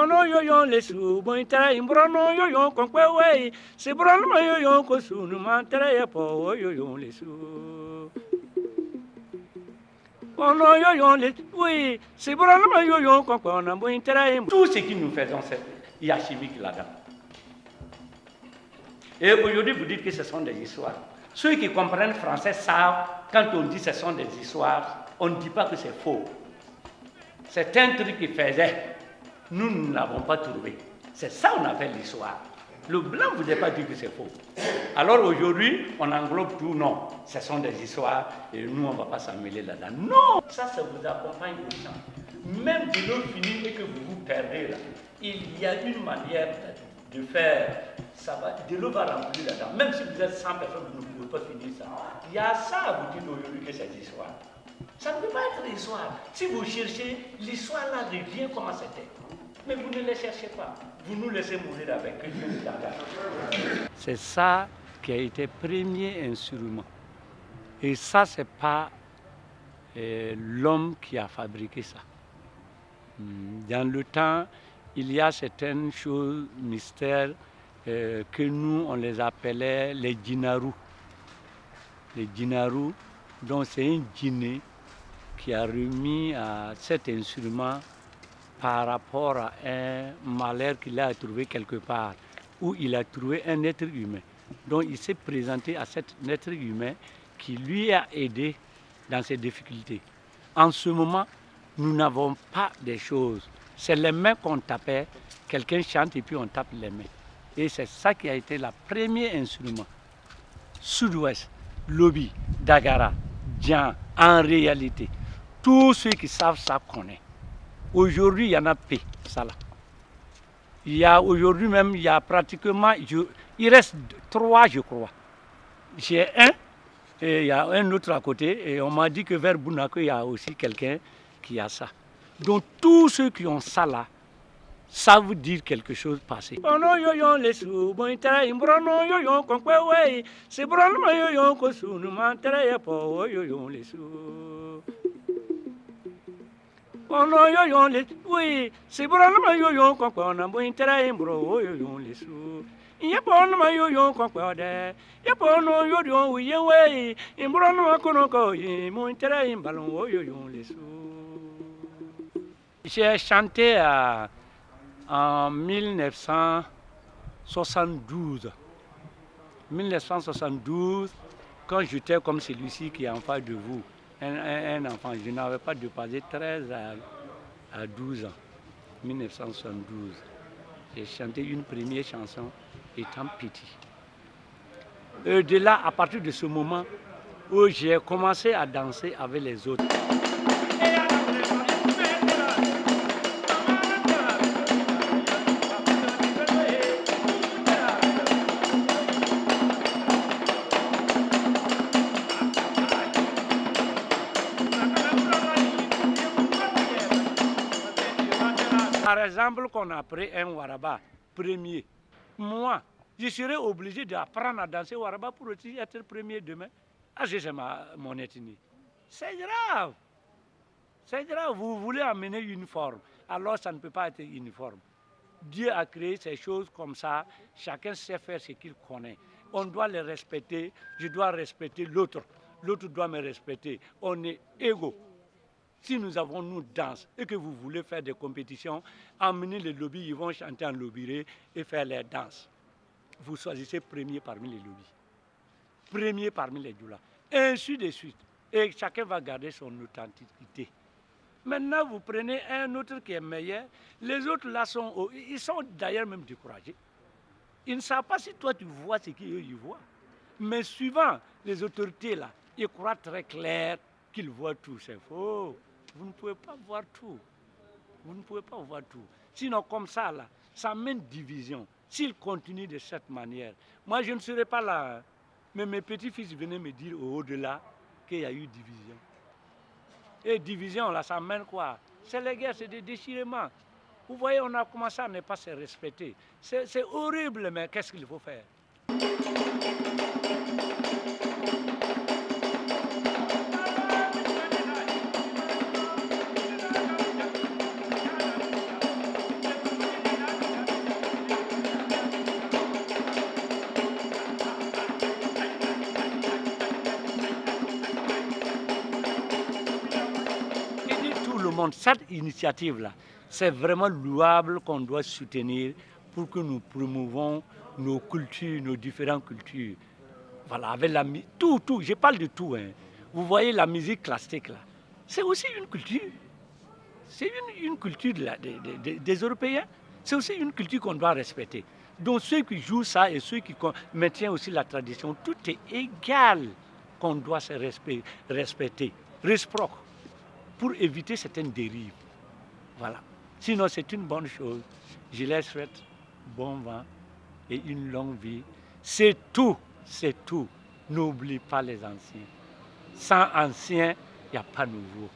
Ono yo les sous, bon intérêt, imbrono yo con quoi way, c'est brono yo ko sunu mantere po yo les sous. Ono yo les, oui, c'est brono yo con quoi on a bon intérêt. Tout ce que nous faisons, il y a chimique là-dedans. Et aujourd'hui, vous dites que ce sont des histoires. Ceux qui comprennent français savent, quand on dit que ce sont des histoires, on ne dit pas que c'est faux. C'est un truc qu'ils faisaient. Nous ne l'avons pas trouvé. C'est ça qu'on appelle l'histoire. Le blanc ne voulait pas dire que c'est faux. Alors aujourd'hui, on englobe tout. Non, ce sont des histoires et nous, on ne va pas s'en mêler là-dedans. Non, ça vous accompagne au temps. Même de l'eau finie et que vous vous perdez là, il y a une manière de faire. Ça va, de l'eau va remplir là-dedans. Même si vous êtes 100 personnes, vous ne pouvez pas finir ça. Il y a ça à vous dire aujourd'hui que c'est l'histoire. Ça ne peut pas être l'histoire. Si vous cherchez, l'histoire là revient comment c'était. Mais vous ne les cherchez pas. Vous nous laissez mourir avec eux. C'est ça qui a été premier instrument. Et ça, ce n'est pas l'homme qui a fabriqué ça. Dans le temps, il y a certaines choses mystères que nous, on les appelait les djinarous. Les djinarous, donc c'est un djinné qui a remis à cet instrument par rapport à un malheur qu'il a trouvé quelque part, où il a trouvé un être humain. Donc il s'est présenté à cet être humain qui lui a aidé dans ses difficultés. En ce moment, nous n'avons pas des choses. C'est les mains qu'on tapait, quelqu'un chante et puis on tape les mains. Et c'est ça qui a été le premier instrument. Sud-Ouest, Lobi, Dagara, Djan, en réalité, tous ceux qui savent ça connaissent. Aujourd'hui, il y en a peu, ça là. Il y a aujourd'hui même, il y a pratiquement, il reste 3, je crois. J'ai un, et il y a un autre à côté, et on m'a dit que vers Bounako, il y a aussi quelqu'un qui a ça. Donc tous ceux qui ont ça là, ça veut dire quelque chose passé. Ono yo les sous, bon intérêt, imbrono yo con quoi way, c'est brono yo ko sunu mantere po yo les sous. Ono yo les, oui, c'est brono yo con quoi on a bon intérêt, imbro yo les sous. Iya pono yo con quoi de, ya pono yo oui way, imbrono kono ko yi, mon intérêt imbalon yo les sous. J'ai chanté en 1972. 1972, quand j'étais comme celui-ci qui est en face de vous, un enfant, je n'avais pas dépassé 13 à 12 ans. 1972. J'ai chanté une première chanson étant petit. Et de là, à partir de ce moment où j'ai commencé à danser avec les autres. Par exemple, qu'on a pris un waraba premier. Moi, je serais obligé d'apprendre à danser waraba pour aussi être premier demain. Ah, c'est mon ethnie. C'est grave. C'est grave. Vous voulez amener une forme. Alors, ça ne peut pas être uniforme. Dieu a créé ces choses comme ça. Chacun sait faire ce qu'il connaît. On doit les respecter. Je dois respecter l'autre. L'autre doit me respecter. On est égaux. Si nous avons nous danse et que vous voulez faire des compétitions, emmenez les lobbies, ils vont chanter en lobbyré et faire les danses. Vous choisissez premier parmi les lobbies, premier parmi les doulas, et ainsi de suite. Et chacun va garder son authenticité. Maintenant, vous prenez un autre qui est meilleur, les autres là ils sont d'ailleurs même découragés. Ils ne savent pas si toi tu vois ce qu'ils voient. Mais suivant les autorités là, ils croient très clair qu'ils voient tout. C'est faux. Vous ne pouvez pas voir tout. Vous ne pouvez pas voir tout. Sinon, comme ça, là, ça mène division. S'ils continuent de cette manière, moi, je ne serai pas là. Mais mes petits-fils venaient me dire au-delà qu'il y a eu division. Et division, là, ça mène quoi? C'est les guerres, c'est des déchirements. Vous voyez, on a commencé à ne pas se respecter. C'est horrible, mais qu'est-ce qu'il faut faire? monde. Cette initiative-là, c'est vraiment louable qu'on doit soutenir pour que nous promouvons nos cultures, nos différentes cultures. Voilà, avec la tout, je parle de tout. Hein. Vous voyez la musique classique là, c'est aussi une culture. C'est une culture des Européens. C'est aussi une culture qu'on doit respecter. Donc ceux qui jouent ça et ceux qui maintiennent aussi la tradition, tout est égal qu'on doit se respecter, réciproque, pour éviter certaines dérives. Voilà. Sinon, c'est une bonne chose. Je les souhaite bon vent et une longue vie. C'est tout, c'est tout. N'oublie pas les anciens. Sans anciens, il n'y a pas nouveau.